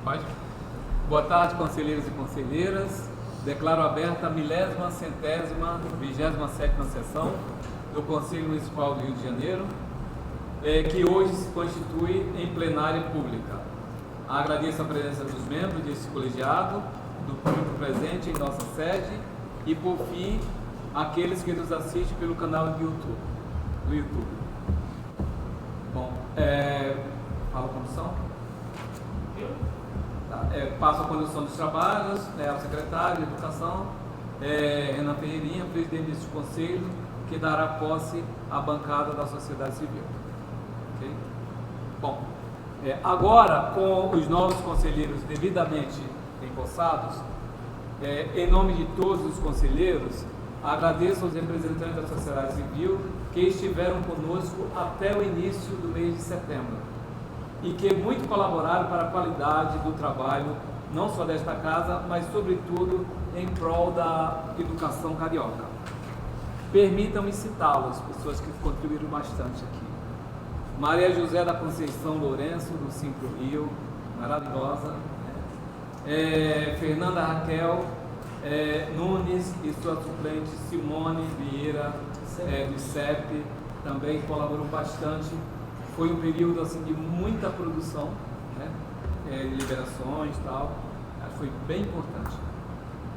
Pode? Boa tarde, conselheiros e conselheiras. Declaro aberta a 1000ª, 27ª sessão do Conselho Municipal do Rio de Janeiro, que hoje se constitui em plenária pública. Agradeço a presença dos membros deste colegiado, do público presente em nossa sede e, por fim, aqueles que nos assistem pelo canal do YouTube. Bom, fala a condução. Passo a condução dos trabalhos ao secretário de Educação, Renan Ferreirinha, presidente deste conselho, que dará posse à bancada da sociedade civil. Okay? Bom, agora, com os novos conselheiros devidamente empossados, em nome de todos os conselheiros, agradeço aos representantes da sociedade civil que estiveram conosco até o início do mês de setembro e que muito colaboraram para a qualidade do trabalho, não só desta casa, mas sobretudo em prol da educação carioca. Permitam-me citá-los, pessoas que contribuíram bastante aqui. Maria José da Conceição Lourenço, do Simpro Rio, maravilhosa. Fernanda Raquel Nunes e sua suplente Simone Vieira, do CEP, também colaborou bastante. Foi um período assim, de muita produção, liberações e tal, foi bem importante.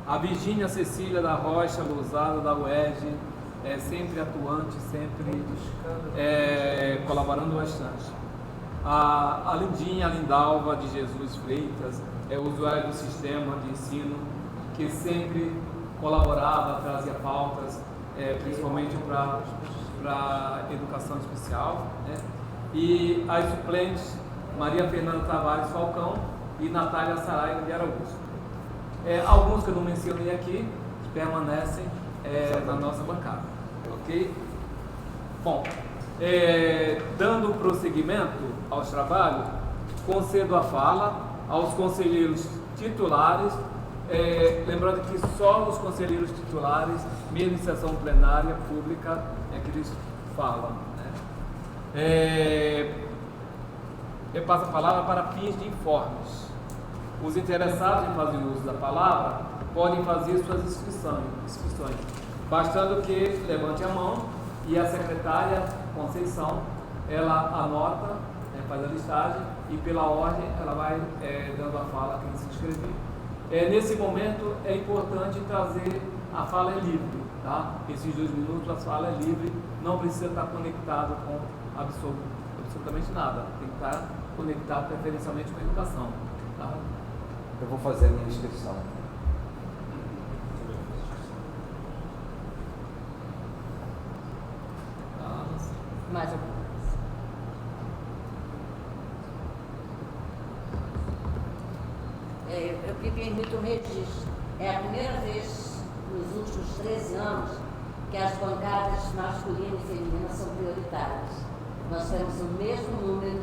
A Virgínia Cecília da Rocha Lousada, da UERJ, sempre atuante, sempre colaborando bastante. A Lindinha, a Lindalva de Jesus Freitas, usuária do sistema de ensino, que sempre colaborava, trazia pautas, principalmente para a educação especial, e as suplentes Maria Fernanda Tavares Falcão e Natália Saraiva de Araújo. Alguns que eu não mencionei aqui permanecem na nossa bancada, ok? Bom, dando prosseguimento aos trabalhos, concedo a fala aos conselheiros titulares, lembrando que só os conselheiros titulares, mesmo em sessão plenária pública, que eles falam. Eu passo a palavra para fins de informes. Os interessados em fazer uso da palavra podem fazer suas inscrições, bastando que levante a mão e a secretária Conceição, ela anota, faz a listagem e pela ordem ela vai dando a fala a quem se inscrever. Nesse momento é importante trazer a fala livre, tá? Esses 2 minutos a fala é livre, não precisa estar conectado com absolutamente nada, tem que estar conectado preferencialmente com a educação, tá? Eu vou fazer a minha inscrição. Mais alguma coisa? Eu que permito um registro. É a primeira vez nos últimos 13 anos que as bancadas masculina e feminina são prioritárias. Nós temos o mesmo número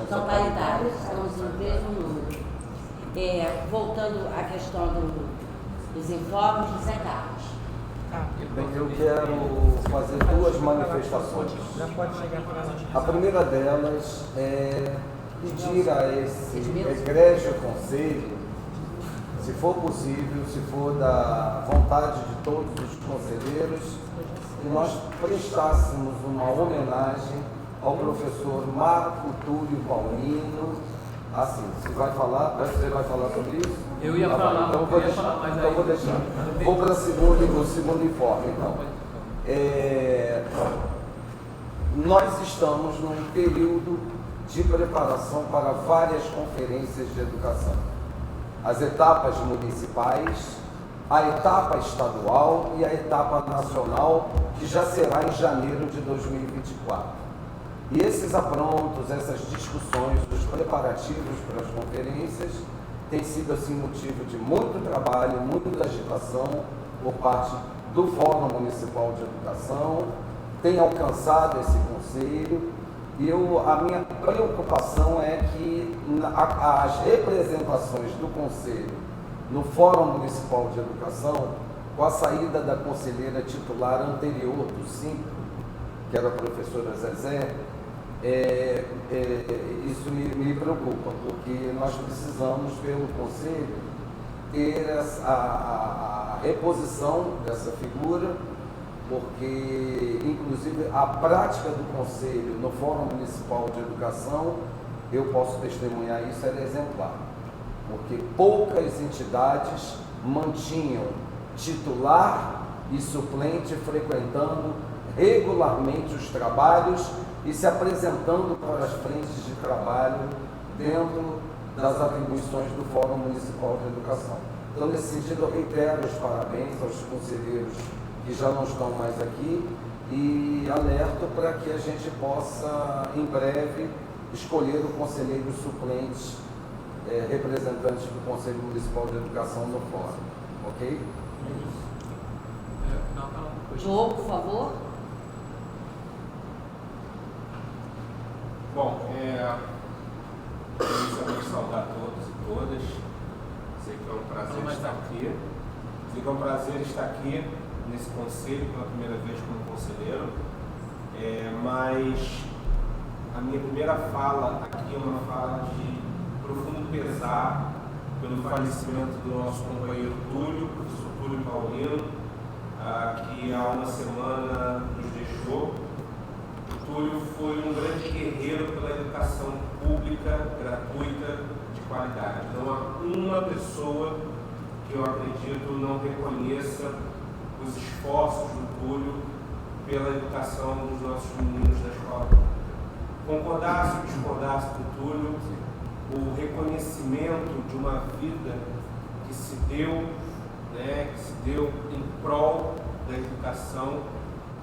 são paritárias, temos o mesmo número. Voltando à questão dos informes de Zé Carlos. Bem, eu quero fazer 2 manifestações. A primeira delas é pedir a esse egrégio conselho, se for possível, se for da vontade de todos os conselheiros, que nós prestássemos uma homenagem ao professor Marco Túlio Paulino. Assim, você vai falar sobre isso? Eu ia falar, então vou deixar. Vou para o segundo informe, então. Nós estamos num período de preparação para várias conferências de educação. As etapas municipais, a etapa estadual e a etapa nacional, que já será em janeiro de 2024. E esses aprontos, essas discussões, os preparativos para as conferências, têm sido assim motivo de muito trabalho, muita agitação por parte do Fórum Municipal de Educação, tem alcançado esse conselho, e a minha preocupação é que as representações do conselho no Fórum Municipal de Educação, com a saída da conselheira titular anterior do SIMPRO, que era a professora Zezé, Isso me preocupa, porque nós precisamos, pelo Conselho, ter a reposição dessa figura, porque, inclusive, a prática do Conselho no Fórum Municipal de Educação, eu posso testemunhar isso, era exemplar, porque poucas entidades mantinham titular e suplente frequentando regularmente os trabalhos e se apresentando para as frentes de trabalho dentro das atribuições do Fórum Municipal de Educação. Então, nesse sentido, eu reitero os parabéns aos conselheiros que já não estão mais aqui e alerto para que a gente possa, em breve, escolher o conselheiro suplente, representante do Conselho Municipal de Educação no Fórum. Ok? João, por favor. Bom, inicialmente saudar todos e todas. Sei que é um prazer estar aqui. Sei que é um prazer estar aqui nesse conselho pela primeira vez como conselheiro. Mas a minha primeira fala aqui é uma fala de profundo pesar pelo falecimento do nosso companheiro Túlio, professor Túlio Paulino, que há uma semana nos deixou. O Túlio foi um grande guerreiro pela educação pública, gratuita, de qualidade. Não há uma pessoa que eu acredito não reconheça os esforços do Túlio pela educação dos nossos meninos da escola pública. Concordasse ou discordasse do Túlio, o reconhecimento de uma vida que se deu em prol da educação,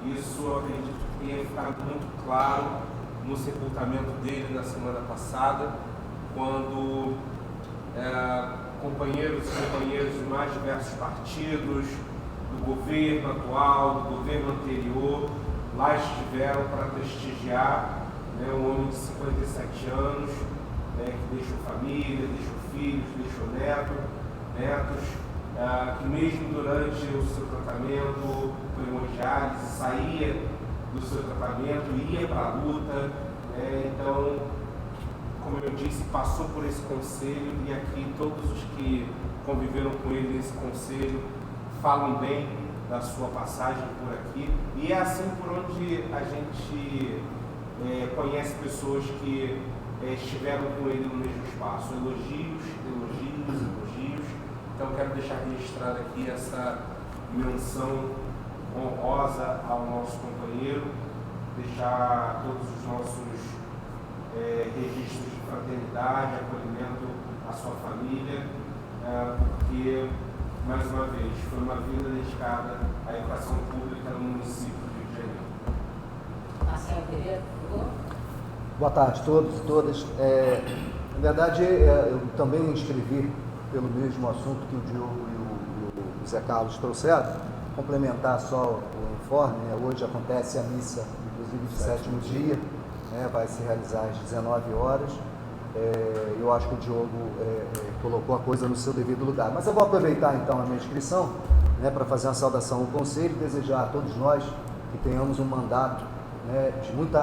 isso eu acredito que tenha ficado muito claro no sepultamento dele na semana passada, quando companheiros e companheiras de mais diversos partidos, do governo atual, do governo anterior, lá estiveram para prestigiar um homem de 57 anos, que deixou família, deixou filhos, deixou netos, que mesmo durante o seu tratamento com hemodiálise, saía do seu tratamento, ia para a luta, então, como eu disse, passou por esse conselho e aqui todos os que conviveram com ele nesse conselho falam bem da sua passagem por aqui, e é assim por onde a gente conhece pessoas que estiveram com ele no mesmo espaço. Elogios. Então quero deixar registrada aqui essa menção honrosa ao nosso companheiro, deixar todos os nossos registros de fraternidade, acolhimento à sua família, porque, mais uma vez, foi uma vida dedicada à educação pública no município do Rio de Janeiro. Marcelo Pereira, por favor. Boa tarde a todos e todas. Na verdade, eu também me inscrevi pelo mesmo assunto que o Diogo e o Zé Carlos trouxeram, complementar só o informe. Hoje acontece a missa, inclusive de sétimo dia, vai se realizar às 19 horas. Eu acho que o Diogo colocou a coisa no seu devido lugar. Mas eu vou aproveitar então a minha inscrição para fazer uma saudação ao Conselho e desejar a todos nós que tenhamos um mandato de muito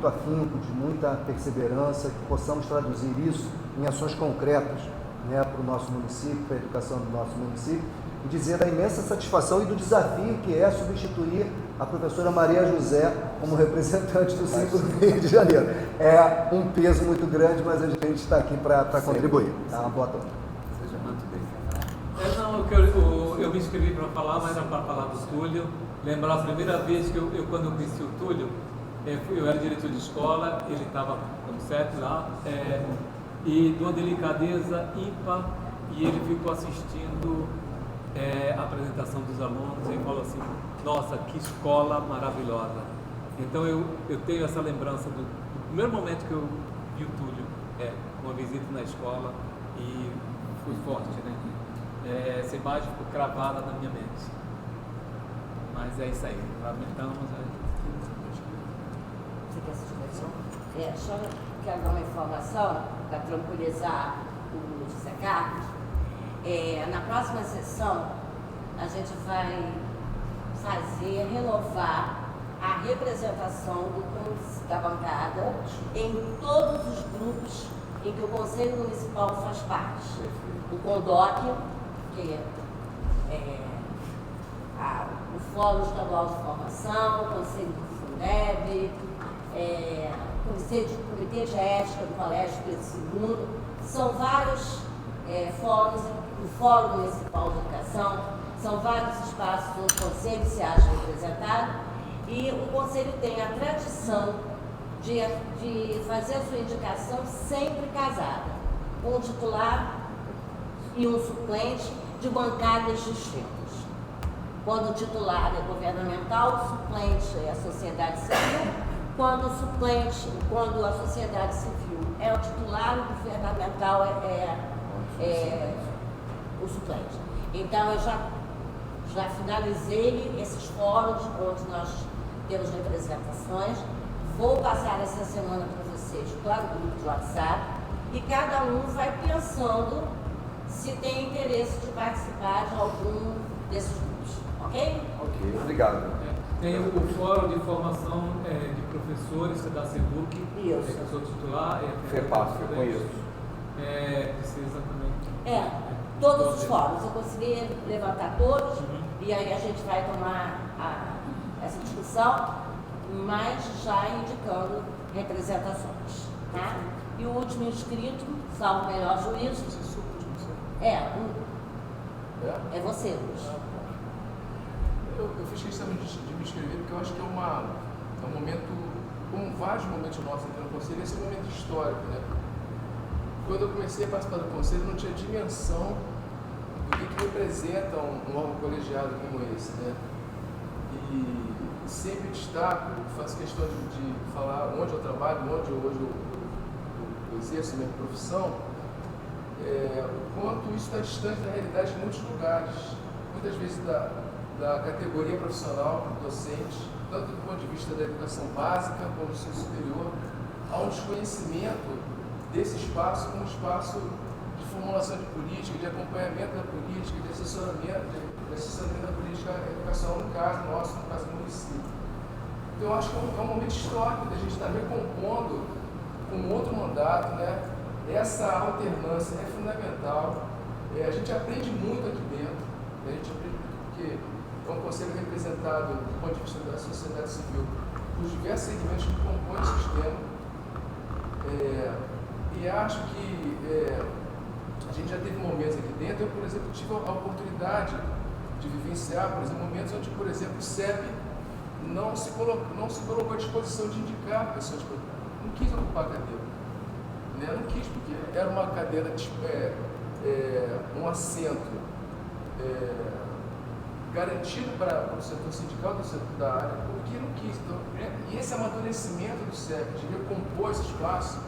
afinco, de muita perseverança, que possamos traduzir isso em ações concretas para o nosso município, para a educação do nosso município, e dizer da imensa satisfação e do desafio que é substituir a professora Maria José como representante do Círculo do Rio de Janeiro. É um peso muito grande, mas a gente está aqui para contribuir. Tá? Uma boa tarde. Seja muito bem. Eu me inscrevi para falar, mas era para falar do Túlio. Lembrar a primeira vez que quando eu conheci o Túlio, eu era diretor de escola, ele estava como CEP lá, e de uma delicadeza ímpar, e ele ficou assistindo a apresentação dos alunos e falou assim: nossa, que escola maravilhosa. Então eu tenho essa lembrança do primeiro momento que eu vi o Túlio, uma visita na escola, e foi forte, né? Essa imagem ficou cravada na minha mente. Mas é isso aí, lamentamos. Você quer essa expressão? Só quero dar uma informação para tranquilizar o José Carlos. Na próxima sessão, a gente vai renovar a representação da bancada em todos os grupos em que o Conselho Municipal faz parte. O CONDOC, que o Fórum Estadual de Formação, o Conselho do Fundeb, o Comitê de Ética do Colégio Pedro II, são vários fóruns, o Fórum Municipal de Educação, são vários espaços onde o Conselho se acha representado e o Conselho tem a tradição de fazer a sua indicação sempre casada, com um titular e um suplente de bancadas distintas. Quando o titular é governamental, o suplente é a sociedade civil. Quando a sociedade civil é o titular, o governamental é o suplente. Então, eu já finalizei esses fóruns onde nós temos representações. Vou passar essa semana para vocês para o grupo de WhatsApp e cada um vai pensando se tem interesse de participar de algum desses grupos. Ok? Ok, obrigado. Tem o Fórum de Formação de Professores da CEBUC, que eu sou titular. FEPAF, eu conheço. Precisa também. Todos os fóruns, eu consegui levantar todos, e aí a gente vai tomar essa discussão, mas já indicando representações. Tá? E o último inscrito, salvo o melhor juízo, é você, Luiz. Eu fiz questão de me inscrever porque eu acho que é um momento, como vários momentos nossos aqui no Conselho, esse é um momento histórico, né? Quando eu comecei a participar do Conselho, não tinha dimensão do que representa um órgão colegiado como esse, né? E sempre destaco, faço questão de falar onde eu trabalho, onde hoje eu exerço a minha profissão, o quanto isso está distante da realidade de muitos lugares, muitas vezes da categoria profissional docente, tanto do ponto de vista da educação básica como do ensino superior, há um desconhecimento desse espaço como um espaço de formulação de política, de acompanhamento da política, de assessoramento da política educacional, no caso nosso, no caso do município. Então, eu acho que é um momento histórico da gente estar recompondo com outro mandato, né? Essa alternância é fundamental. A gente aprende muito aqui dentro, a gente aprende muito porque é um conselho representado, do ponto de vista da sociedade civil, por diversos segmentos que compõem o sistema. E acho que a gente já teve momentos aqui dentro. Eu, por exemplo, tive a oportunidade de vivenciar, por exemplo, momentos onde, por exemplo, o CEP não se colocou à disposição de indicar pessoas para não quis ocupar a cadeira. Né? Não quis, porque era uma cadeira, um assento garantido para o setor sindical do setor da área, porque não quis. Então, e esse amadurecimento do CEP, de recompor esse espaço,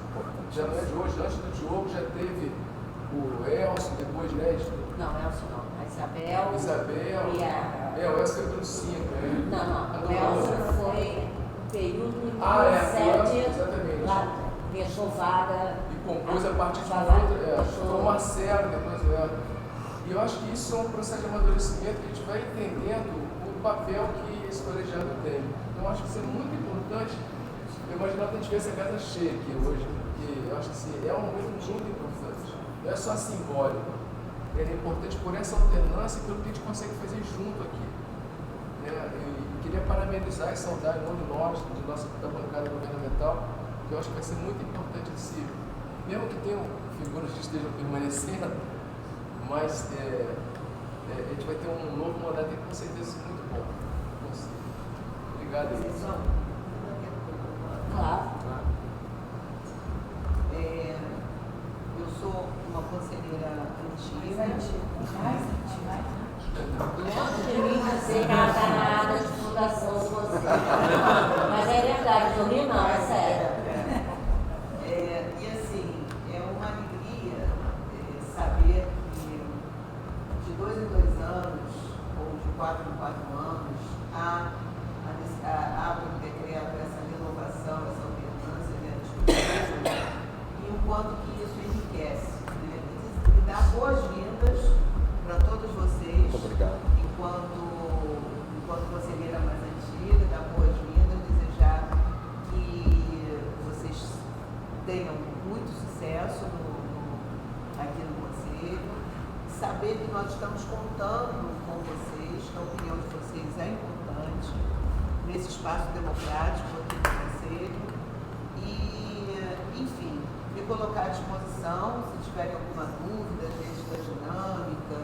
já não é de hoje. Antes do Diogo já teve o Elcio, depois, né? Não, Elcio não. A Isabel. E o Elcio foi pelo 5. Não. O Elcio foi um período em 2007, lá, fechou vaga. E compôs a partir de outra. Foi o Marcelo, depois o Elcio. E eu acho que isso é um processo de amadurecimento que a gente vai entendendo o papel que esse colegiado tem. Então, eu acho que isso é muito importante. Eu imaginava que a gente tivesse a casa cheia aqui hoje, porque eu acho que assim, é um momento muito importante. Não é só simbólico. Ele é importante por essa alternância e pelo que a gente consegue fazer junto aqui. Eu queria parabenizar e saudar em nome nosso, da bancada governamental, que eu acho que vai ser muito importante mesmo que tenham figuras que estejam permanecendo, mas a gente vai ter um novo mandato e com certeza muito bom. Obrigado, Elisa. Claro. Eu sou uma conselheira antiga. Longe de mim dizer nada de fundação de você. Mas é verdade, dormir não, é sério. E assim, é uma alegria saber que de 2 em 2 anos, ou de 4 em 4 anos, há um decreto, essa renovação, essa alternância de discussão, e o quanto que isso enriquece. Né? E dá boas-vindas para todos vocês. Muito obrigado. Enquanto conselheira mais antiga, dá boas-vindas. tenham muito sucesso aqui no Conselho, saber que nós estamos contando com vocês, que a opinião de vocês é importante nesse espaço democrático aqui no Conselho e, enfim, me colocar à disposição, se tiverem alguma dúvida dentro da dinâmica,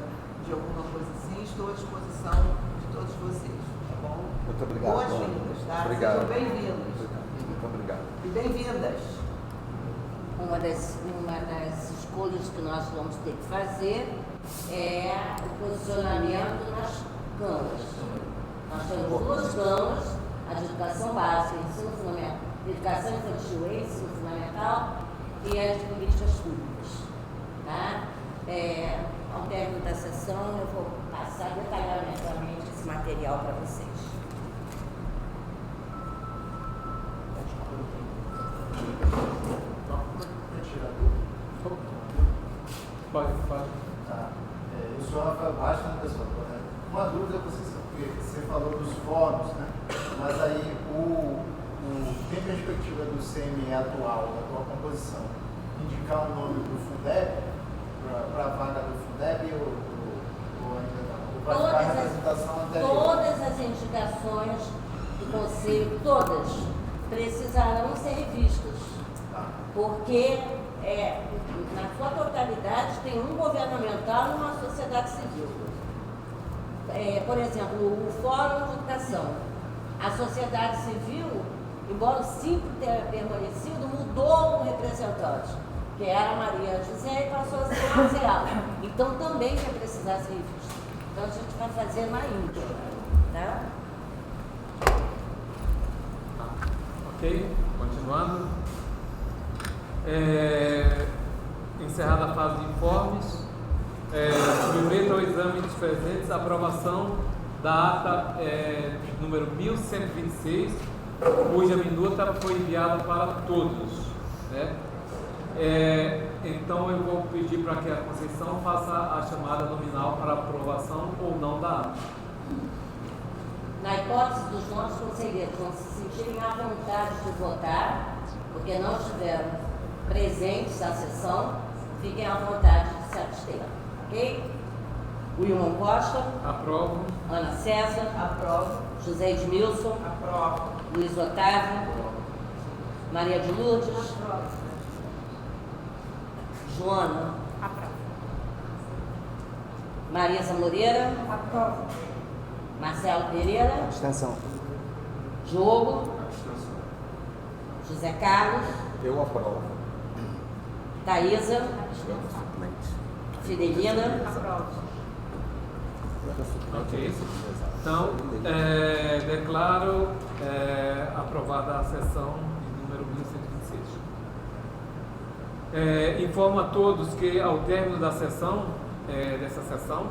de alguma coisa assim, estou à disposição de todos vocês, tá bom? Muito obrigado. Boas-vindas, tá? Obrigado. Sejam bem-vindos. Muito obrigado. E bem-vindas. Uma das escolhas que nós vamos ter que fazer é o posicionamento nas câmaras. Nós temos duas câmaras, a de educação básica, ensino fundamental, educação infantil e ensino fundamental, e a de políticas públicas. Tá? Ao término da sessão, eu vou passar detalhadamente esse material para vocês. Pode. Tá. Eu sou Rafael Bastos, pessoal. Uma dúvida para vocês, porque você falou dos fóruns, né? Mas aí tem perspectiva do CME atual, da atual composição, indicar o nome do Fundeb para a vaga do Fundeb ou ainda não? Ou vai ficar a representação anterior? Todas as indicações do Conselho, todas, precisarão ser revistas. Tá. Porque, na sua totalidade, tem um governamental e uma sociedade civil. Por exemplo, o Fórum de Educação. A sociedade civil, embora sempre tenha permanecido, mudou o representante, que era a Maria José, e passou a ser o Marcelo. Então, também vai precisar ser revisto. Então, a gente vai fazer na íntegra. Tá? Ok, continuando. Encerrada a fase de informes, submeto ao exame dos presentes a aprovação da ata número 1126, cuja minuta foi enviada para todos. Né? Então eu vou pedir para que a Conceição faça a chamada nominal para aprovação ou não da ata. Na hipótese dos nossos conselheiros não se sentirem à vontade de votar, porque não estiveram presentes à sessão, fiquem à vontade de se abster. Ok? Wilman Costa. Aprovo. Ana César. Aprovo. José Edmilson. Aprovo. Luiz Otávio. Maria de Lourdes. Aprovo. Joana. Aprovo. Marisa Moreira. Aprovo. Marcelo Pereira. Abstenção. Diogo. José Carlos. Eu aprovo. Thaísa. Fidelina. Ok. Então, declaro aprovada a sessão de número 1126. Informo a todos que, ao término da sessão, dessa sessão,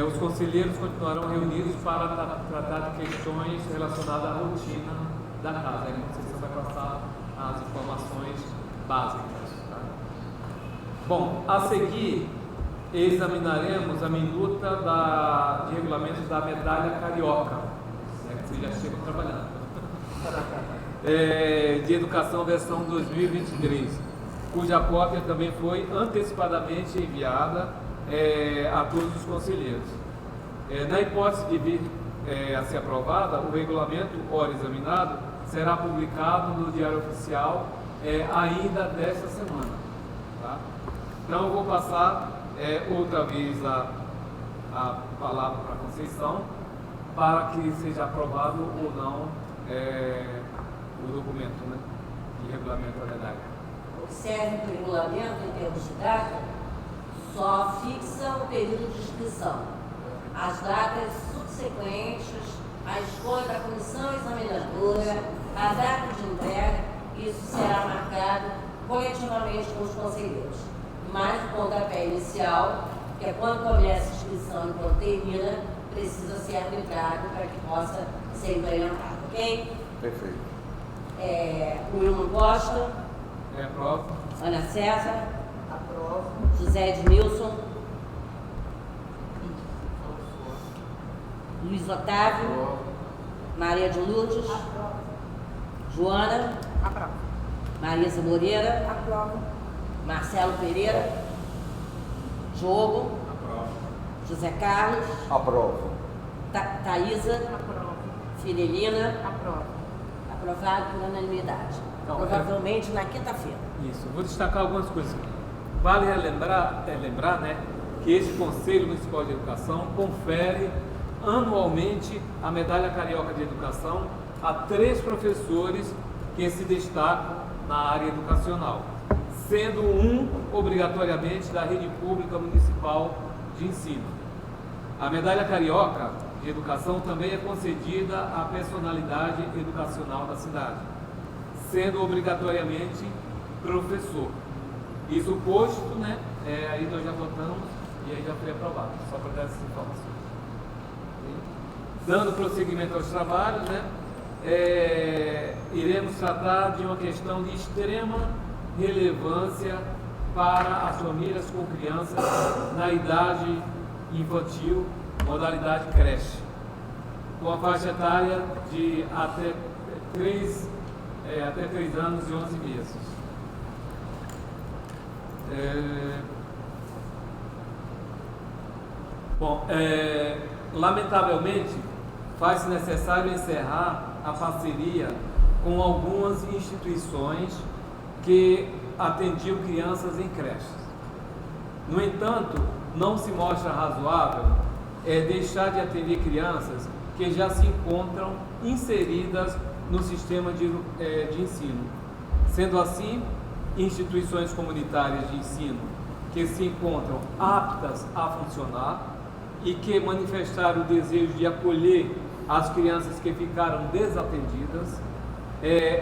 os conselheiros continuarão reunidos para tratar de questões relacionadas à rotina da casa. A Conceição vai passar as informações básicas. Tá? Bom, a seguir, examinaremos a minuta de regulamento da medalha carioca, que vocês já chegam trabalhando, de educação versão 2023, cuja cópia também foi antecipadamente enviada a todos os conselheiros. Na hipótese de vir a ser aprovada, o regulamento, ora examinado, será publicado no Diário Oficial ainda desta semana. Tá? Então, eu vou passar outra vez a palavra para a Conceição, para que seja aprovado ou não o documento, né, de regulamento da medalha. Observe que o regulamento, em termos de data, só fixa o período de inscrição. As datas subsequentes, a escolha da comissão examinadora, a data de entrega, isso será marcado coletivamente com os conselheiros. Mas o pontapé inicial, que é quando começa a inscrição e quando termina, precisa ser arbitrado para que possa ser implementado, ok? Perfeito. Wilman Costa. Aprovo. Ana César. Aprovo. José Edmilson. Luiz Otávio. Maria de Lourdes. Joana. Marisa Moreira. Aprovo. Marcelo Pereira. Diogo. Aprovo. José Carlos. Aprovo. Thaísa. Aprovo. Fidelina. Aprovo. Aprovado por unanimidade. Então, Provavelmente na quinta-feira. Isso, vou destacar algumas coisas. Vale lembrar, né, que esse Conselho Municipal de Educação confere anualmente a Medalha Carioca de Educação a 3 professores que se destacam na área educacional, sendo um obrigatoriamente da rede pública municipal de ensino. A Medalha Carioca de Educação também é concedida à personalidade educacional da cidade, sendo obrigatoriamente professor. Isso posto, né? Aí nós já votamos e aí já foi aprovado, só para dar essas informações. Dando prosseguimento aos trabalhos, né? Iremos tratar de uma questão de extrema relevância para as famílias com crianças na idade infantil, modalidade creche, com a faixa etária de até 3 anos e 11 meses. Lamentavelmente, faz-se necessário encerrar a parceria com algumas instituições que atendiam crianças em creches. No entanto, não se mostra razoável deixar de atender crianças que já se encontram inseridas no sistema de ensino. Sendo assim, instituições comunitárias de ensino que se encontram aptas a funcionar e que manifestaram o desejo de acolher as crianças que ficaram desatendidas,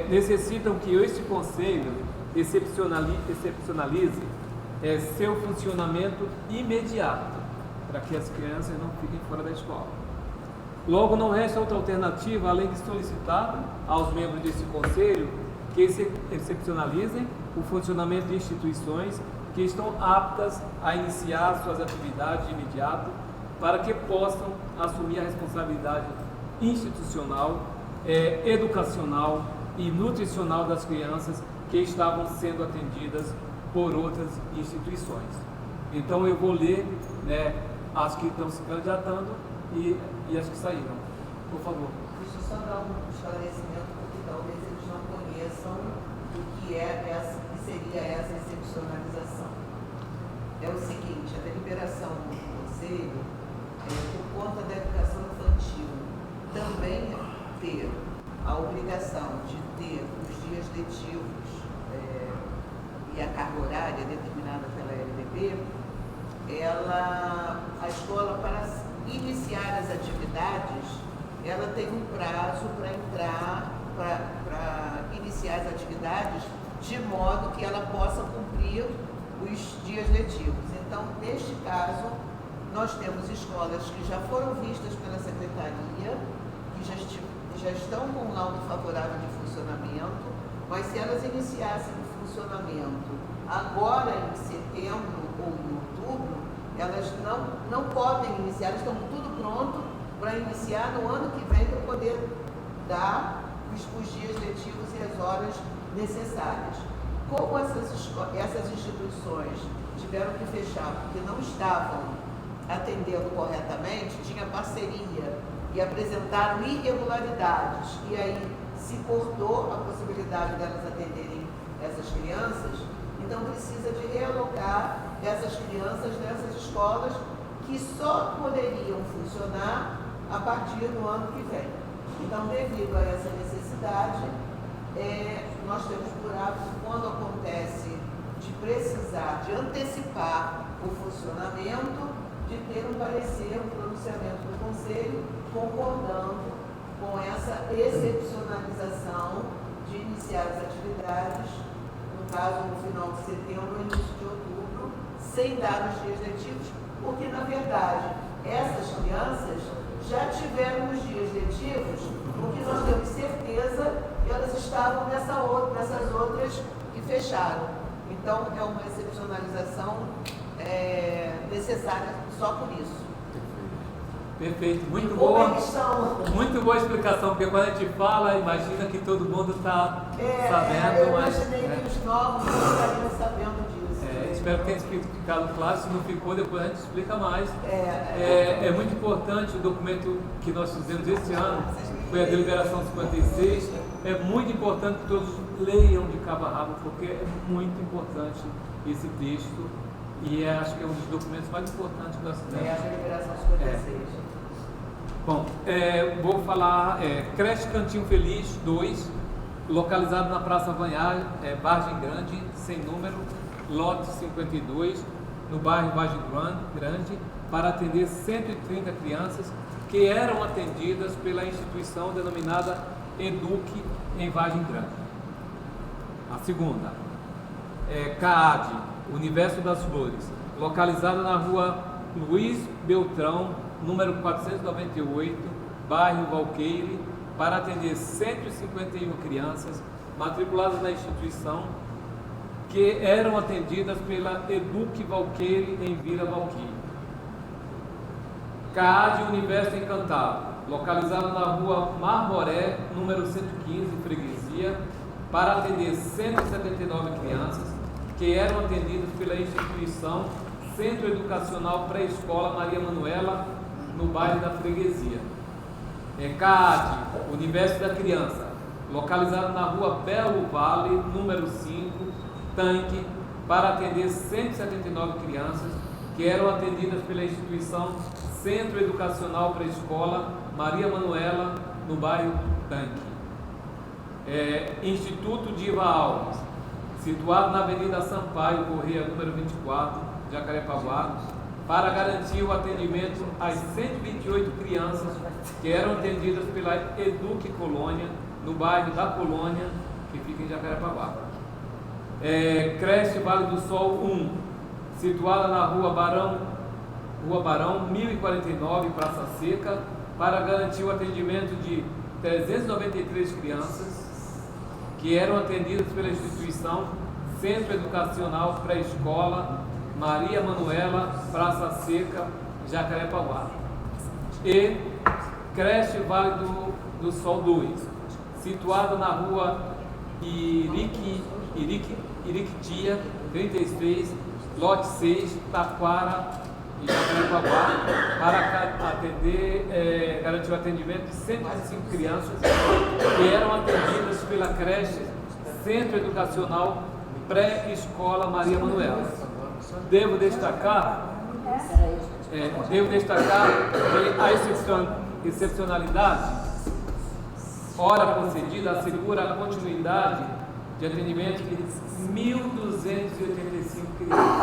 necessitam que este Conselho excepcionalize seu funcionamento imediato, para que as crianças não fiquem fora da escola. Logo, não resta outra alternativa além de solicitar aos membros desse Conselho que excepcionalizem o funcionamento de instituições que estão aptas a iniciar suas atividades de imediato, para que possam assumir a responsabilidade institucional, educacional e nutricional das crianças que estavam sendo atendidas por outras instituições. Então eu vou ler, né, as que estão se candidatando e as que saíram. Por favor. Deixa eu só dar um esclarecimento, porque talvez eles não conheçam o que seria essa excepcionalização. É o seguinte, a deliberação do Conselho, por conta da educação infantil, também ter a obrigação de ter os dias letivos e a carga horária determinada pela LDB, a escola, para iniciar as atividades, ela tem um prazo para iniciar as atividades, de modo que ela possa cumprir os dias letivos. Então, neste caso, nós temos escolas que já foram vistas pela Secretaria, que já estão com um laudo favorável de funcionamento, mas se elas iniciassem o funcionamento agora em setembro ou em outubro, elas não podem iniciar, elas estão tudo pronto para iniciar no ano que vem, para poder dar os dias letivos e as horas necessárias. Como essas instituições tiveram que fechar porque não estavam atendendo corretamente, tinha parceria e apresentaram irregularidades, e aí se cortou a possibilidade delas atenderem essas crianças, então precisa de realocar essas crianças nessas escolas que só poderiam funcionar a partir do ano que vem. Então, devido a essa necessidade, nós temos por hábito, quando acontece de precisar de antecipar o funcionamento, de ter um parecer, um pronunciamento do Conselho, concordando com essa excepcionalização de iniciar as atividades, no caso, no final de setembro ou início de outubro, sem dar os dias letivos, porque, na verdade, essas crianças já tiveram os dias letivos, porque nós temos certeza que elas estavam nessas outras que fecharam. Então, é uma excepcionalização necessária só por isso. Perfeito, muito Como boa. eles estão? Muito boa explicação, porque quando a gente fala, imagina que todo mundo está sabendo, eu mas imaginei que os novos não estariam sabendo disso. espero que tenha ficado claro. Se não ficou, depois a gente explica mais. É muito importante o documento que nós fizemos esse ano, foi a deliberação 56. É muito importante que todos leiam de cabo a rabo, porque é muito importante esse texto e acho que é um dos documentos mais importantes que nós fizemos. É a deliberação 56. Bom, vou falar Creche Cantinho Feliz 2, localizado na Praça Vanhar, Vargem Grande, sem número, lote 52, no bairro Vargem Grande, para atender 130 crianças que eram atendidas pela instituição denominada Eduque em Vargem Grande. A segunda, CAAD, Universo das Flores, localizado na rua Luiz Beltrão, número 498, bairro Valqueire, para atender 151 crianças matriculadas na instituição que eram atendidas pela Eduque Valqueire em Vila Valqueire. CAAD Universo Encantado, localizado na rua Marmoré, número 115, Freguesia, para atender 179 crianças que eram atendidas pela instituição Centro Educacional Pré-Escola Maria Manuela, no bairro da Freguesia. CAAD, Universo da Criança, localizado na rua Belo Vale, número 5, Tanque, para atender 179 crianças que eram atendidas pela instituição Centro Educacional Pré-Escola Maria Manuela, no bairro Tanque. Instituto Diva Alves, situado na Avenida Sampaio Corrêa, número 24, Jacarepaguá, para garantir o atendimento às 128 crianças que eram atendidas pela Eduque Colônia, no bairro da Colônia, que fica em Jacarepaguá. Creche Vale do Sol 1, situada na Rua Barão 1049, Praça Seca, para garantir o atendimento de 393 crianças que eram atendidas pela instituição Centro Educacional Pré-Escola Maria Manuela, Praça Seca, Jacarepaguá. E Creche Vale do Sol 2, situado na rua Iriquitia, 36, lote 6, Taquara, em Jacarepaguá, para garantir o atendimento de 105 crianças que eram atendidas pela creche Centro Educacional Pré-Escola Maria Manuela. Devo destacar que a excepcionalidade, hora concedida, assegura a continuidade de atendimento de 1.285 crianças.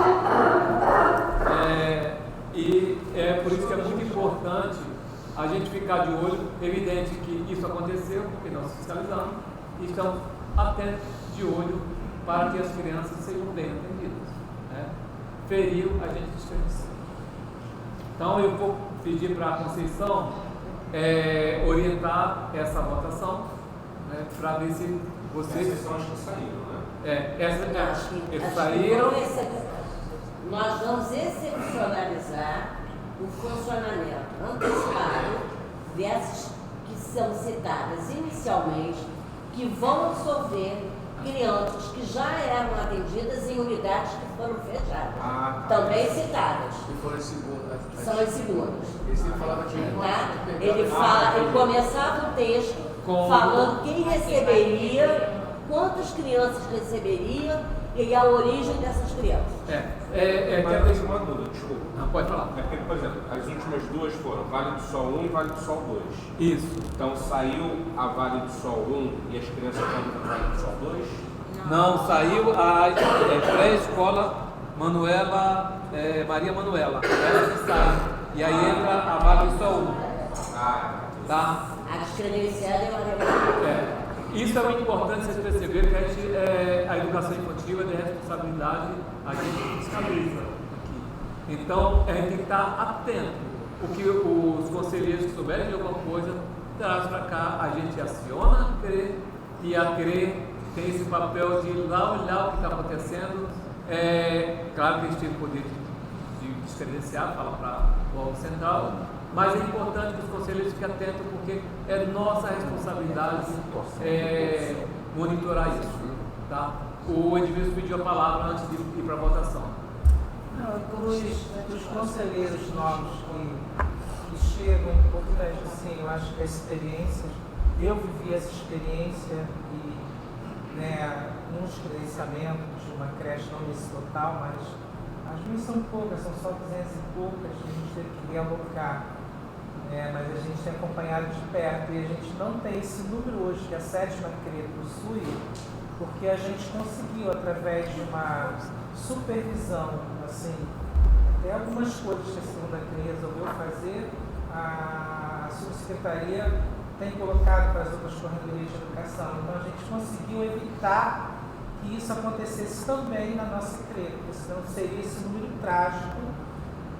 E é por isso que é muito importante a gente ficar de olho. Evidente que isso aconteceu, porque nós fiscalizamos e estamos atentos de olho para que as crianças sejam bem atendidas. Feriu, a gente dispensa. Então eu vou pedir para a Conceição orientar essa votação, para ver se vocês... Essas são as que saíram, né? Essas saíram. Nós vamos excepcionalizar o funcionamento antecipado dessas que são citadas inicialmente, que vão absorver crianças que já eram atendidas em unidades que foram fechadas, também citadas. E foram as segundas. São as segundas. Esse falava que Ele começava o texto falando quem receberia, quantas crianças receberia e a origem dessas crianças. Mas eu tenho uma dúvida, desculpa. Pode falar. Porque, por exemplo, as últimas duas foram Vale do Sol 1 e Vale do Sol 2. Isso. Então saiu a Vale do Sol 1 e as crianças estão no Vale do Sol 2? Não, saiu a pré-escola Maria Manuela. Ela que sai. E aí entra a Vale do Sol 1. Tá? A descredenciada é Maria Manuela. Isso é muito importante vocês perceberem que a educação infantil é de responsabilidade, a gente fiscaliza aqui. Então, a gente tem que estar atento. O que os conselheiros que souberem de alguma coisa, traz para cá, a gente aciona a CRE, e a CRE tem esse papel de ir lá olhar o que está acontecendo. Claro que a gente tem o poder de descredenciar, falar para o órgão central, Mas é importante que os conselheiros fiquem atentos, porque é nossa responsabilidade monitorar isso. Tá? O Edmilson pediu a palavra antes de ir para a votação. Para os conselheiros novos que chegam, importante, assim, eu acho que a experiência, eu vivi essa experiência e, né, uns credenciamentos de uma creche, não nesse total, mas as minhas são poucas, são só 200 e poucas, que a gente teve que realocar, mas a gente tem acompanhado de perto e a gente não tem esse número hoje que a 7ª CRE possui, porque a gente conseguiu, através de uma supervisão, assim, até algumas coisas que a 2ª CRE resolveu fazer, a subsecretaria tem colocado para as outras coordenadorias de educação. Então a gente conseguiu evitar que isso acontecesse também na nossa CRE, porque senão seria esse número trágico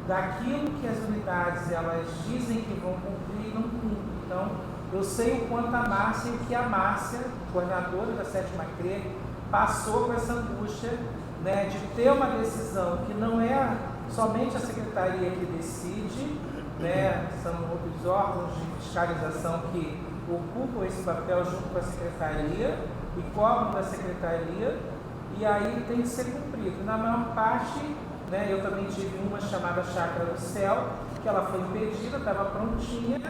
daquilo que as unidades elas dizem que vão cumprir e não cumprem. Então, eu sei o quanto a Márcia e o que a Márcia, coordenadora da 7ª CRE, passou com essa angústia, né, de ter uma decisão que não é somente a secretaria que decide, né, são outros órgãos de fiscalização que ocupam esse papel junto com a secretaria e cobram da secretaria, e aí tem que ser cumprido. Na maior parte, né, eu também tive uma chamada Chácara do Céu, que ela foi impedida, estava prontinha,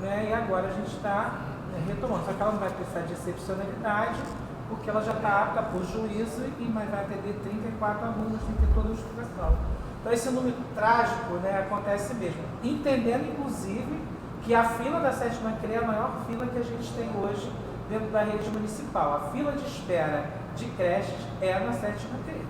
né, e agora a gente está retomando. Só que ela não vai precisar de excepcionalidade, porque ela já está apta por juízo, mas vai atender 34 alunos, tem que ter toda a instrução. Então esse número trágico, né, acontece mesmo, entendendo inclusive que a fila da 7ª CRE é a maior fila que a gente tem hoje dentro da rede municipal. A fila de espera de creches é na 7ª CRE,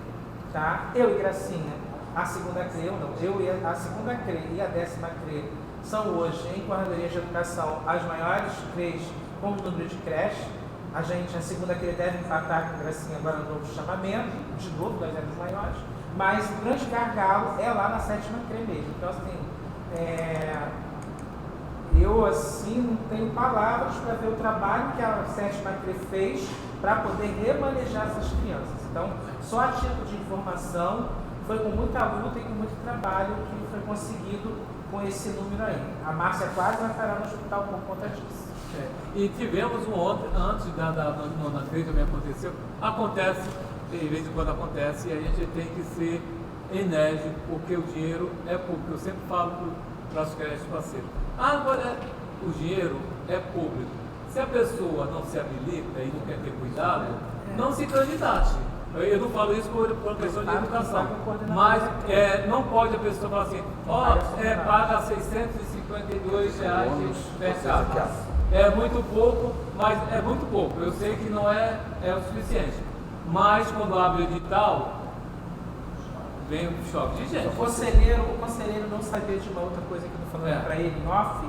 tá? Eu e Gracinha, a 2ª CRE, eu e a 2ª CRE e a 10ª CRE são hoje, em coordenadoria de educação, as maiores CREs com o número de creches. A 2ª CRE deve empatar com Gracinha agora no novo chamamento, de novo, nós éramos maiores, mas o grande gargalo é lá na 7ª CRE mesmo. Então, assim, eu, assim, não tenho palavras para ver o trabalho que a 7ª CRE fez para poder remanejar essas crianças. Então, só a título de informação, foi com muita luta e com muito trabalho que foi conseguido com esse número aí. A Márcia quase vai parar no hospital por conta disso. E tivemos um ontem, antes da 9ª CRE também acontece, de vez em quando acontece, e a gente tem que ser enérgico, porque o dinheiro é público. Eu sempre falo para os creches parceiros. Agora, o dinheiro é público. Se a pessoa não se habilita e não quer ter cuidado, não se candidate. Eu não falo isso por questão de educação, mas não pode a pessoa falar assim, paga R$652 mercado. É muito pouco, mas é muito pouco. Eu sei que não é o suficiente. Mas quando abre o edital, vem um choque de gente. O conselheiro não saber de uma outra coisa que eu estou falando para ele em off,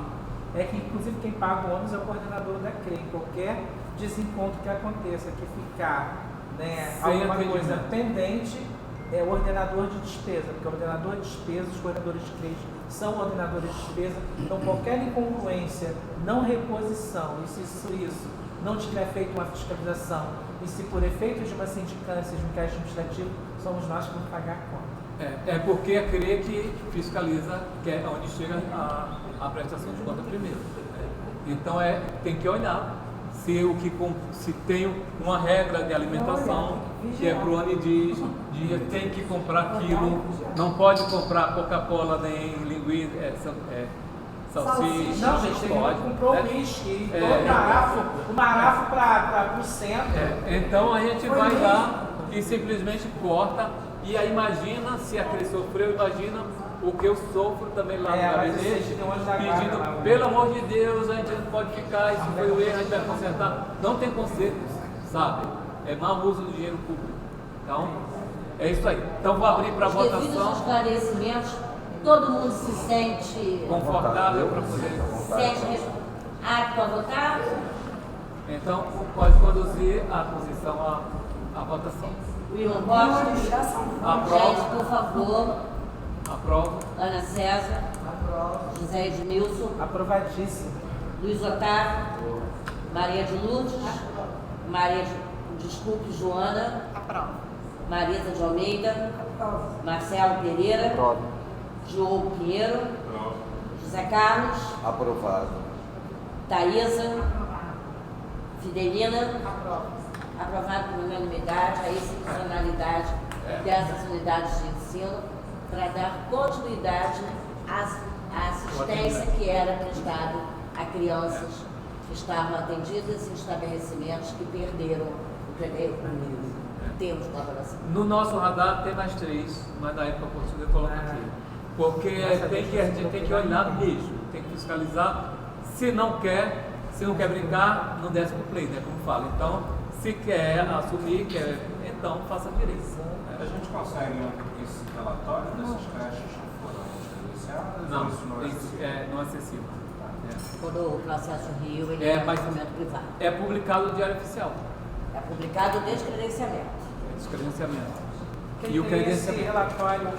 é que inclusive quem paga o ônibus é o coordenador da CRE. Qualquer desencontro que aconteça, que ficar, né, alguma coisa pendente, é o ordenador de despesa, porque o ordenador de despesa, os coordenadores de CRE são ordenadores de despesa, então qualquer incongruência, não reposição, e se isso não tiver feito uma fiscalização, e se por efeito de uma sindicância, de um caixa administrativo, somos nós que vamos pagar a conta. É porque a CRE que fiscaliza, que é onde chega a prestação de conta primeiro. Então tem que olhar se tem uma regra de alimentação, que é para o ano de dia, tem que comprar aquilo, não pode comprar Coca-Cola nem linguiça, salsicha. Não, gente, comprou o whisky, o marafo para o centro. Então a gente vai lá e simplesmente corta, e aí imagina se a CRE sofreu, imagina o que eu sofro também lá no gabinete, pedindo, pelo amor de Deus, a gente não pode ficar, isso foi o erro, a gente vai consertar. Não tem conserto, sabe? É mau uso do dinheiro público. Então, é isso aí. Então vou abrir para votação. Devido aos esclarecimentos, todo mundo se sente confortável para poder apto a votar? Então, pode conduzir a posição à votação. William Costa, gente, por favor. Aprovo. Ana César. Aprovo. José Edmilson. Aprovadíssimo. Luiz Otávio. Maria de Lourdes. Joana. Aprovo. Marisa de Almeida. Marcelo Pereira. Diogo Pinheiro. José Carlos. Aprovado. Thaísa. Fidelina. Aprovado por unanimidade a institucionalidade dessas unidades de ensino para dar continuidade à assistência que era prestada a crianças que estavam atendidas em estabelecimentos que perderam o termo de colaboração. No nosso radar tem mais 3, mas daí para a oportunidade eu coloco aqui. Porque a gente tem que olhar mesmo, tem que fiscalizar. Se não quer brincar, não desce pro play, né? Como fala. Então, se quer assumir, então faça direito. A gente consegue esse relatório dessas creches que foram credenciadas? Não, Isso não é acessível? não é acessível. Quando o processo Rio, ele É, é mas documento privado. É publicado no Diário Oficial. É publicado o descredenciamento. Descredenciamento. Quem E o tem esse credenciamento. relatório é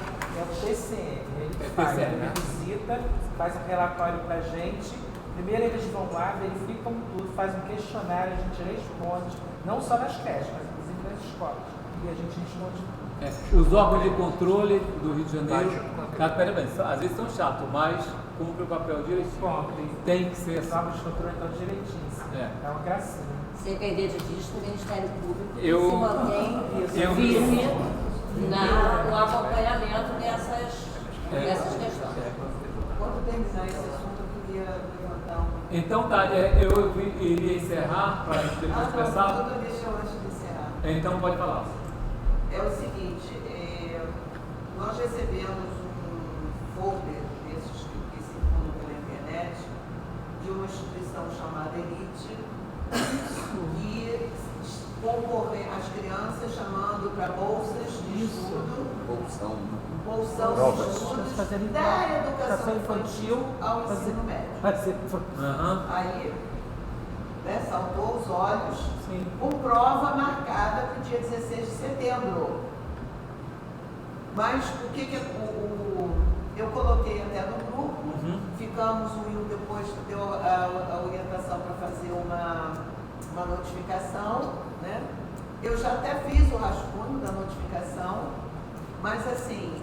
o TCM. Ele É faz, TCM, ele né? visita, faz um relatório para a gente. Primeiro eles vão lá, verificam tudo, faz um questionário, a gente responde, não só nas creches, mas inclusive nas escolas. E a gente responde tudo. Os órgãos de controle do Rio de Janeiro, às vezes são chatos, mas cumpre o papel direitinho. Cumpre. Tem que ser Os assim. órgãos de controle estão direitinho. É uma gracinha. Sem perder de vista, o Ministério Público Eu- se mantém eu- firme no acompanhamento dessas questões. Quando terminar esse assunto, eu queria levantar um... Então tá, eu iria encerrar para depois começar. Deixa eu antes de encerrar. Então pode falar. É o seguinte, nós recebemos um folder desses que circulam pela internet de uma instituição chamada Elite, que concorrem as crianças chamando para bolsas de estudo, bolsão de estudos da educação infantil ao ensino médio. Aí, saltou os olhos, com prova marcada para o dia 16 de setembro. Mas o que eu coloquei até no grupo, ficamos, o Will depois deu a orientação para fazer uma notificação, né? Eu já até fiz o rascunho da notificação, mas assim,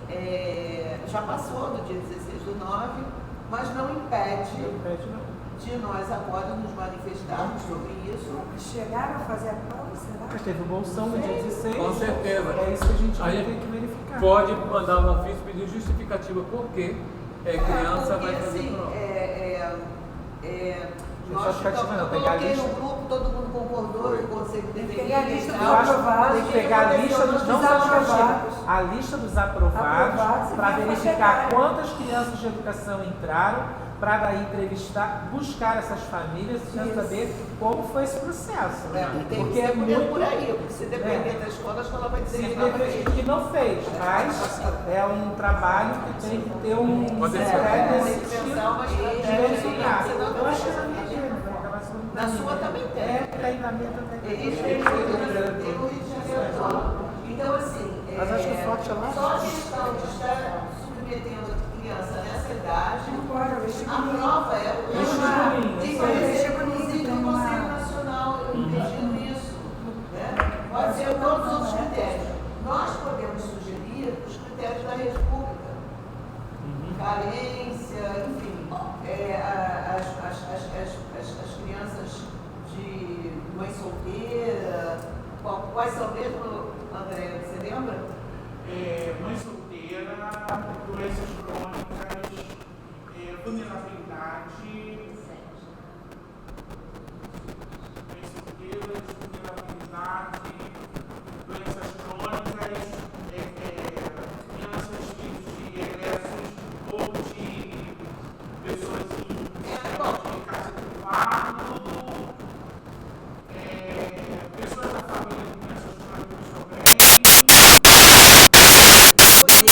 já passou do dia 16/9, mas não impede de nós agora nos manifestarmos sobre isso. Chegaram a fazer a prova, será? Mas teve o bolsão no dia 16. Com certeza. É isso que a gente Aí tem que verificar. pode mandar um ofício pedindo justificativa porque criança vai fazer assim, prova. Nós eu coloquei no grupo, todo mundo concordou, o conselho deveria pegar a lista dos aprovados, aprovados, tem que pegar a lista dos não desaprovados. a lista dos aprovados Aprovados, para e verificar chegar. quantas crianças de educação entraram, para daí entrevistar, buscar essas famílias para saber como foi esse processo. Tem Porque que ser muito por aí, porque se depender da escola, a escola vai dizer se que não fez. que não fez, mas é um trabalho que tem que ter um Pode ser. nesse Tem que sentido pensar uma de estratégia, verificar. senão Eu acho que não na vai minha vai acabar sendo Na sua também tem. tem na minha também. Eles têm o Rio de Janeiro todo. Então, assim, Mas acho que o forte é lá. só a questão de estar submetendo a criança nessa idade, Não pode, eu vejo a prova é o Vestibulinho, tem isso que aí. aparecer, inclusive, o Conselho Nacional impedindo isso. Né? Pode ser todos os outros critérios. Nós podemos sugerir os critérios da rede pública. Carência, enfim, as crianças de mãe solteira, quais são mesmo, André, você lembra? Mãe solteira, doenças crônicas, vulnerabilidade, mães solteiras, vulnerabilidade, doenças crônicas, crianças de egressos ou de pessoas em casa privada, pessoas da família com doenças crônicas também. Toda a família.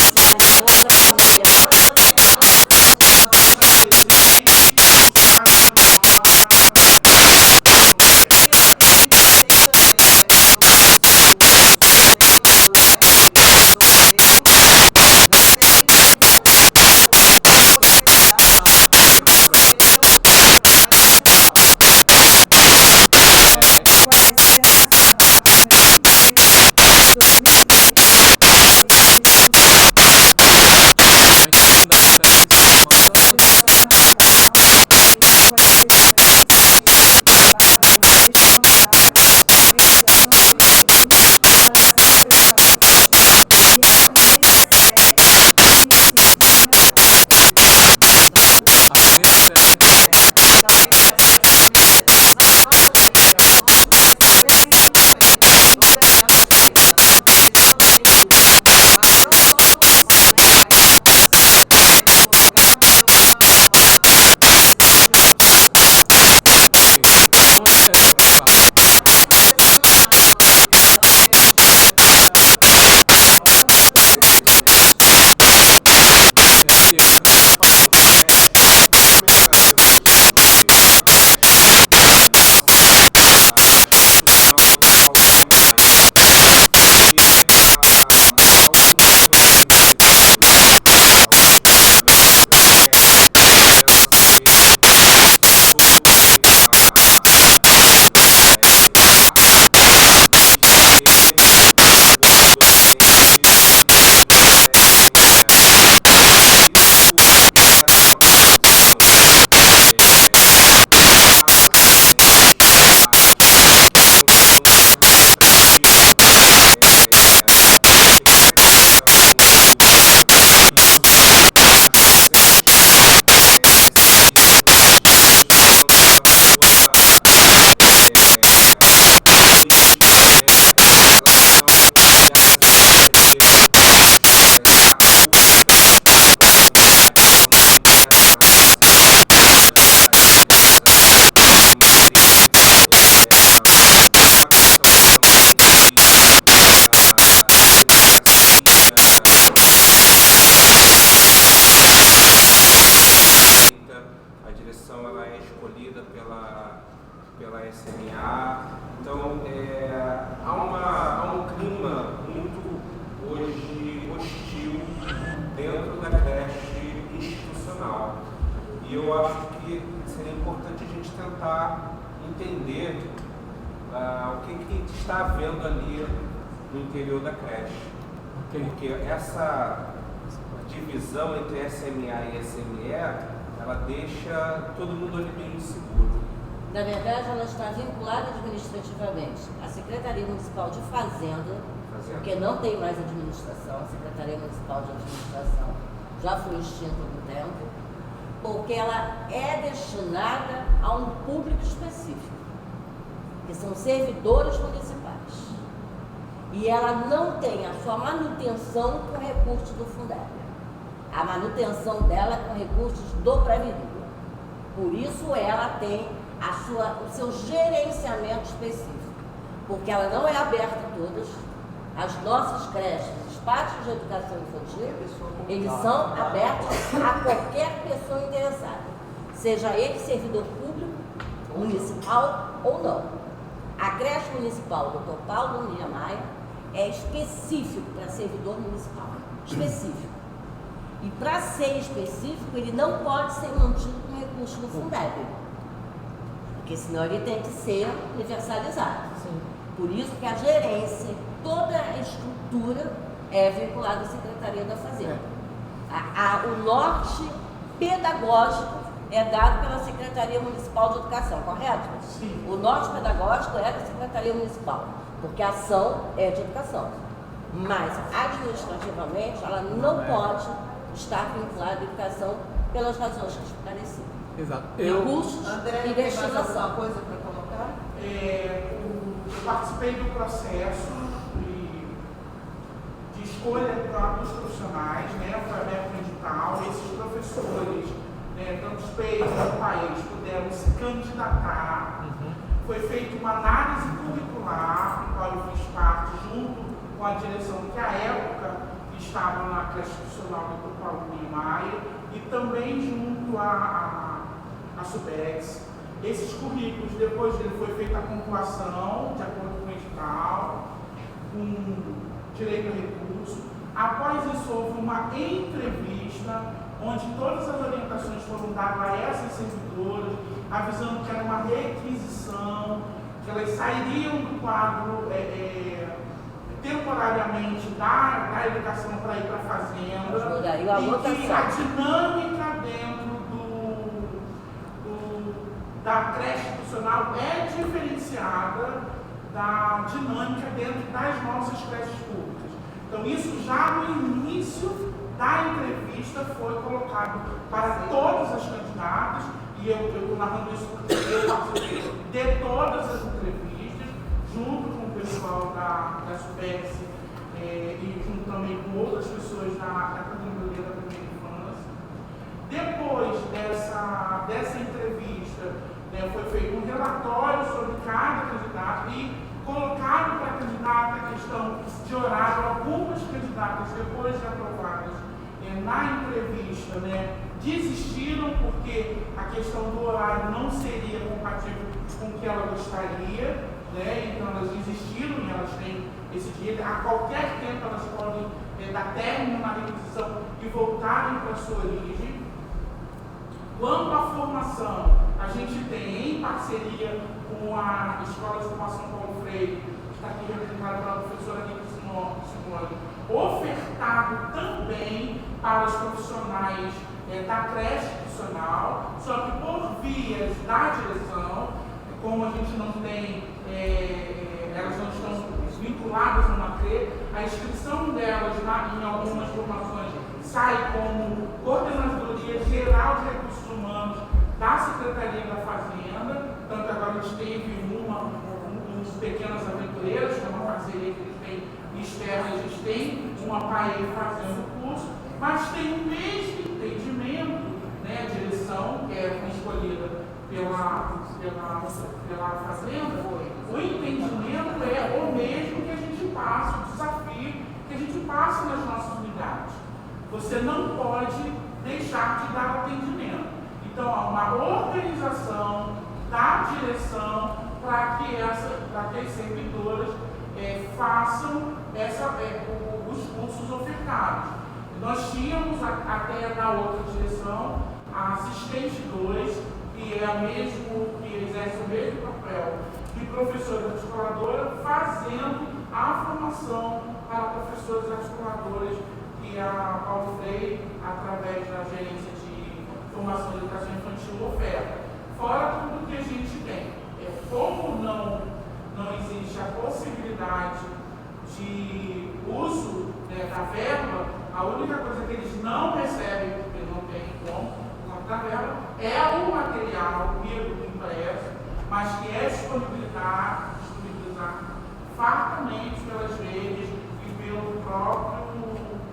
é escolhida pela SMA. Então, há um clima muito hoje hostil dentro da creche institucional. E eu acho que seria importante a gente tentar entender o que está havendo ali no interior da creche. Porque essa divisão entre SMA e SME, ela deixa todo mundo ali meio inseguro. Na verdade, ela está vinculada administrativamente à Secretaria Municipal de Fazenda, porque não tem mais administração, a Secretaria Municipal de Administração já foi extinta há algum tempo, porque ela é destinada a um público específico, que são servidores municipais. E ela não tem a sua manutenção com recursos do Fundeb. A manutenção dela é com recursos do Previdência. Por isso ela tem o seu gerenciamento específico, porque ela não é aberta a todas. As nossas creches, os pátios de educação infantil, eles são abertos a qualquer pessoa interessada, seja ele servidor público, municipal ou não. A creche municipal Dr. Paulo Niemeyer é específico para servidor municipal, específico. E para ser específico, ele não pode ser mantido com recurso do Fundeb, porque senão ele tem que ser universalizado. Sim. Por isso que a gerência, toda a estrutura é vinculada à Secretaria da Fazenda. O norte pedagógico é dado pela Secretaria Municipal de Educação, correto? Sim. O norte pedagógico é da Secretaria Municipal, porque a ação é de educação. Mas, administrativamente, ela não pode estar vinculada à educação pelas razões que esclareci. Exato. Recursos André, e tem mais alguma destinação. coisa para colocar? Eu participei do processo de escolha dos profissionais, né? Foi aberto um edital, esses professores, né, tanto os países quanto país, puderam se candidatar. Foi feita uma análise curricular, em qual eu fiz parte, junto com a direção que à época estava na creche institucional do Paulo Niemeyer e também junto à SUBEX. Esses currículos, depois dele foi feita a pontuação, de acordo com o edital, com direito a recurso. Após isso, houve uma entrevista, onde todas as orientações foram dadas a essas servidoras, avisando que era uma requisição, que elas sairiam do quadro temporariamente da educação para ir para a fazenda, e que a dinâmica dentro da creche institucional é diferenciada da dinâmica dentro das nossas creches públicas. Então, isso já no início da entrevista foi colocado para todas as candidatas, e eu estou narrando isso porque eu participei de todas as entrevistas, junto com o pessoal da SUBEX e junto também com outras pessoas da Coordenadoria da Primeira Infância. Depois dessa entrevista, foi feito um relatório sobre cada candidato e colocado para a candidata a questão de horário. Algumas candidatas, depois de aprovadas na entrevista, desistiram porque a questão do horário não seria compatível com o que ela gostaria, então elas desistiram e elas têm esse direito. A qualquer tempo elas podem dar término na requisição e voltarem para a sua origem. Quanto à formação, a gente tem, em parceria com a Escola de Formação Paulo Freire, que está aqui representada pela professora Simone, ofertado também para os profissionais da creche institucional, só que por vias da direção, como a gente não tem, elas não estão vinculadas numa CRE, a inscrição delas em algumas formações sai como Coordenadoria Geral de Recursos Humanos da Secretaria da Fazenda. Tanto agora a gente teve uns Pequenas Aventureiras, que é uma parceria que eles têm externa, a gente tem uma PAE fazendo o curso, mas tem o mesmo entendimento, a direção, que é escolhida pela Fazenda, o entendimento é o mesmo que a gente passa, o desafio que a gente passa nas nossas unidades. Você não pode deixar de dar atendimento. Então, há uma organização da direção para que as servidoras façam os cursos ofertados. Nós tínhamos até na outra direção a assistente 2, que exerce o mesmo papel de professora articuladora, fazendo a formação para professores articuladores que a Paulo Freire, através da gerência de formação e educação infantil, oferta. Fora tudo que a gente tem. Como não existe a possibilidade de uso da verba, a única coisa que eles não recebem, porque não tem como da verba, é o material impresso, mas que é disponibilizar fartamente pelas redes e pelo próprio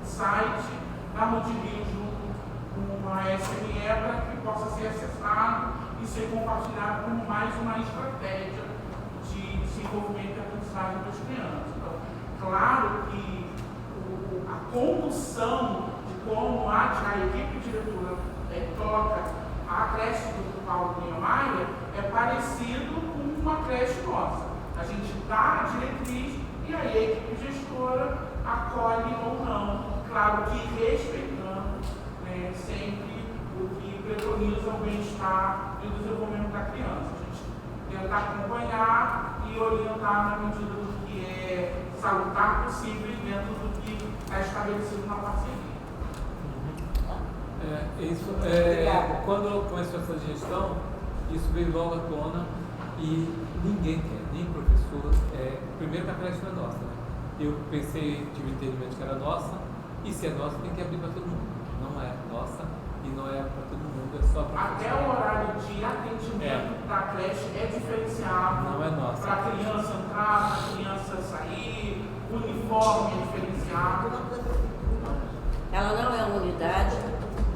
site da Multivídeo, junto com a SME, para que possa ser acessado e ser compartilhado como mais uma estratégia de desenvolvimento e aprendizagem das crianças. Então, claro que a condução de como a equipe diretora toca a creche do Paulo Niemeyer é parecido com uma creche nossa. A gente dá a diretriz e aí a equipe gestora acolhe ou não, claro que respeitando sempre o que preconiza o bem-estar e o desenvolvimento da criança. A gente tenta acompanhar e orientar na medida do que é salutar possível e dentro do que é estabelecido na parceria. Quando começou essa gestão, isso veio logo à tona e ninguém quer, nem professor. Primeiro que a creche não é nossa, né? Eu pensei, tive entendimento que era nossa, e se é nossa tem que abrir para todo mundo. Não é nossa e não é para todo mundo, é só para até o horário de atendimento da creche é diferenciado. Não é nossa. Para a criança entrar, para a criança sair, o uniforme é diferenciado. Ela não é uma unidade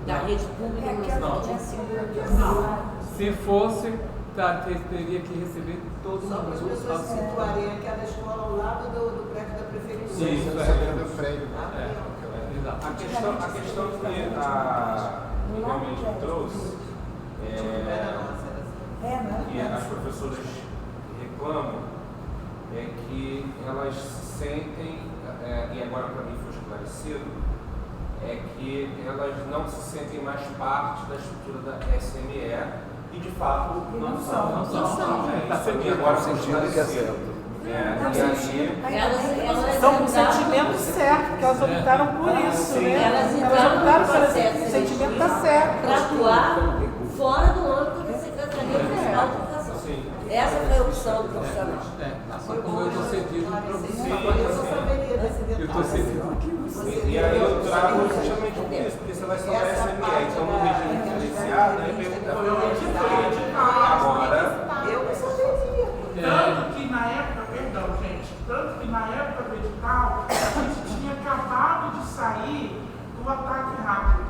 da rede pública municipal de ensino. Não. Se fosse, teria que receber todo Só para as pessoas se situarem, aquela escola ao lado do prédio da prefeitura. Isso, do prédio. Exato. A questão que a Miguel trouxe que as professoras reclamam é que elas se sentem, e agora para mim foi esclarecido, é que elas não se sentem mais parte da estrutura da SME e de fato não são. Está sendo E agora foi sentido que é esclarecido. certo. E aí Elas Estão com o entraram- sentimento certo, porque elas optaram por isso, né? Elas entraram optaram no pelo processo o sentimento está certo. para atuar fora do âmbito da Secretaria Municipal de Educação. Sim. Essa foi a opção do profissional. Assim como eu estou cedido para Eu não saberia desse detalhe. Eu estou cedido aqui. E aí eu trago justamente por isso, porque se elas são da SME, então no regime diferenciado, aí pergunta agora. Eu não saberia. Tanto que na época, tanto que na época do edital, a gente tinha acabado de sair do ataque rápido.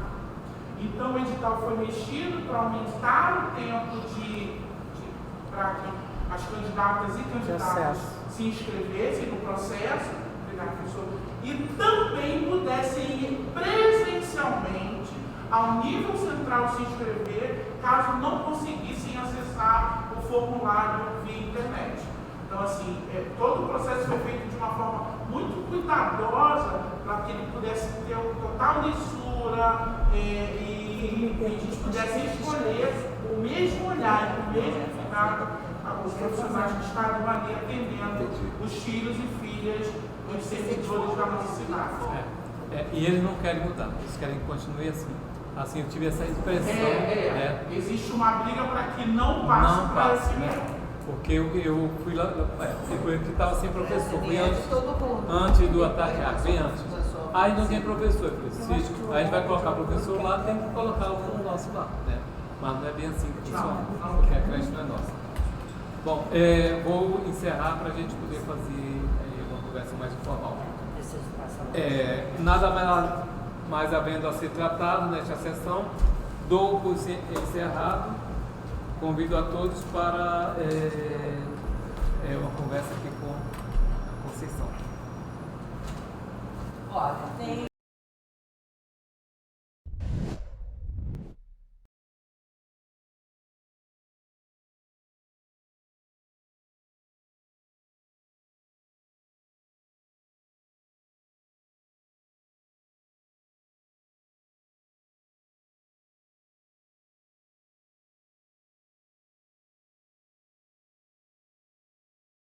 Então o edital foi mexido para aumentar o tempo para que as candidatas e candidatos se inscrevessem no processo, e também pudessem ir presencialmente ao nível central se inscrever, caso não conseguissem acessar o formulário via internet. Então, assim, todo o processo foi feito de uma forma muito cuidadosa para que ele pudesse ter total lisura e a gente pudesse escolher o mesmo olhar, o mesmo cuidado os profissionais que estavam ali atendendo os filhos e filhas dos servidores da nossa cidade. E eles não querem mudar, eles querem que continue assim. Assim, eu tive essa impressão. Existe uma briga para que não passe para esse nível. Porque eu fui lá, depois que estava sem professor, fui antes Antes do ataque, bem antes. Aí não tem professor, eu falei, se a gente vai colocar professor lá, tem que colocar o nosso lá, né? Mas não é bem assim que funciona, porque a creche não é nossa. Bom, vou encerrar para a gente poder fazer uma conversa mais informal. Nada mais havendo a ser tratado nesta sessão, dou por encerrado. Convido a todos para uma conversa aqui com a Conceição. Olha, tem